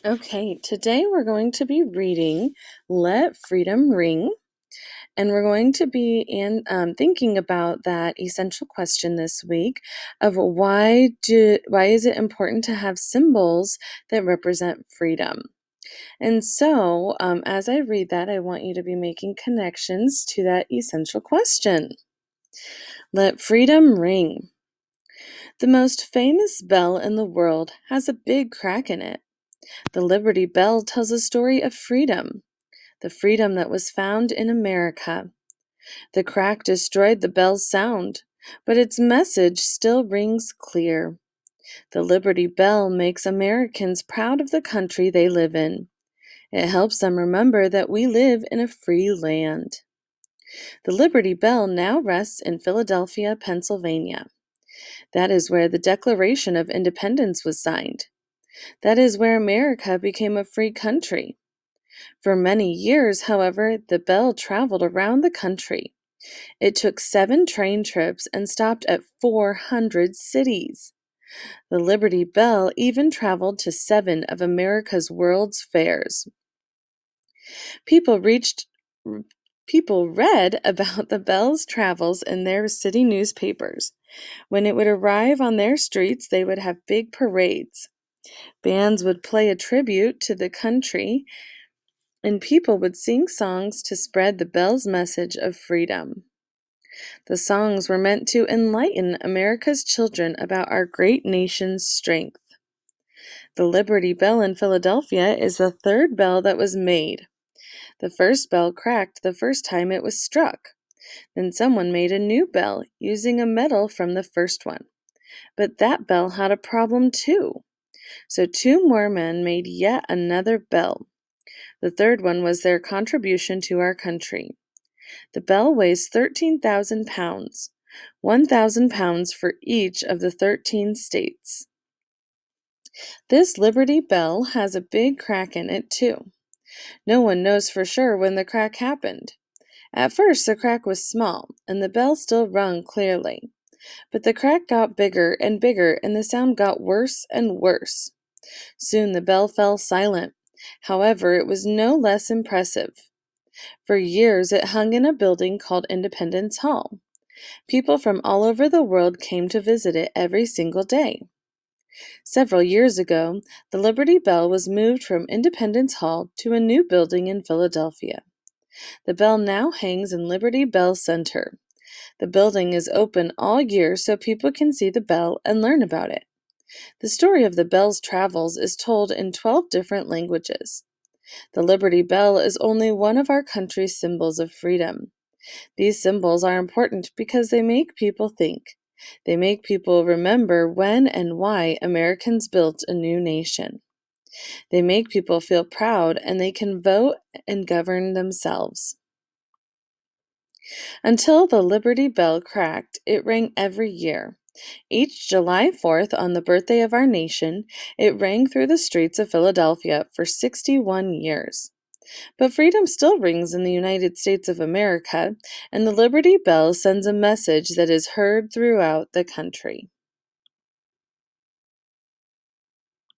Okay, today we're going to be reading Let Freedom Ring, and we're going to be thinking about that essential question this week of why is it important to have symbols that represent freedom? And so, as I read that, I want you to be making connections to that essential question. Let freedom ring. The most famous bell in the world has a big crack in it. The Liberty Bell tells a story of freedom, the freedom that was found in America. The crack destroyed the bell's sound, but its message still rings clear. The Liberty Bell makes Americans proud of the country they live in. It helps them remember that we live in a free land. The Liberty Bell now rests in Philadelphia, Pennsylvania. That is where the Declaration of Independence was signed. That is where America became a free country. For many years, however, the bell traveled around the country. It took 7 train trips and stopped at 400 cities. The Liberty Bell even traveled to 7 of America's World's Fairs. People reached People read about the bell's travels in their city newspapers. When it would arrive on their streets, they would have big parades. Bands would play a tribute to the country, and people would sing songs to spread the bell's message of freedom. The songs were meant to enlighten America's children about our great nation's strength. The Liberty Bell in Philadelphia is the 3rd bell that was made. The first bell cracked the first time it was struck. Then someone made a new bell using a metal from the first one. But that bell had a problem too. So 2 more men made yet another bell. The 3rd one was their contribution to our country. The bell weighs 13,000 pounds, 1,000 pounds for each of the 13 states. This Liberty Bell has a big crack in it, too. No one knows for sure when the crack happened. At first, the crack was small, and the bell still rung clearly. But the crack got bigger and bigger, and the sound got worse and worse. Soon the bell fell silent. However, it was no less impressive. For years, it hung in a building called Independence Hall. People from all over the world came to visit it every single day. Several years ago, the Liberty Bell was moved from Independence Hall to a new building in Philadelphia. The bell now hangs in Liberty Bell Center. The building is open all year so people can see the bell and learn about it. The story of the bell's travels is told in 12 different languages. The Liberty Bell is only one of our country's symbols of freedom. These symbols are important because they make people think. They make people remember when and why Americans built a new nation. They make people feel proud and they can vote and govern themselves. Until the Liberty Bell cracked, it rang every year. Each July 4th, on the birthday of our nation, it rang through the streets of Philadelphia for 61 years. But freedom still rings in the United States of America, and the Liberty Bell sends a message that is heard throughout the country.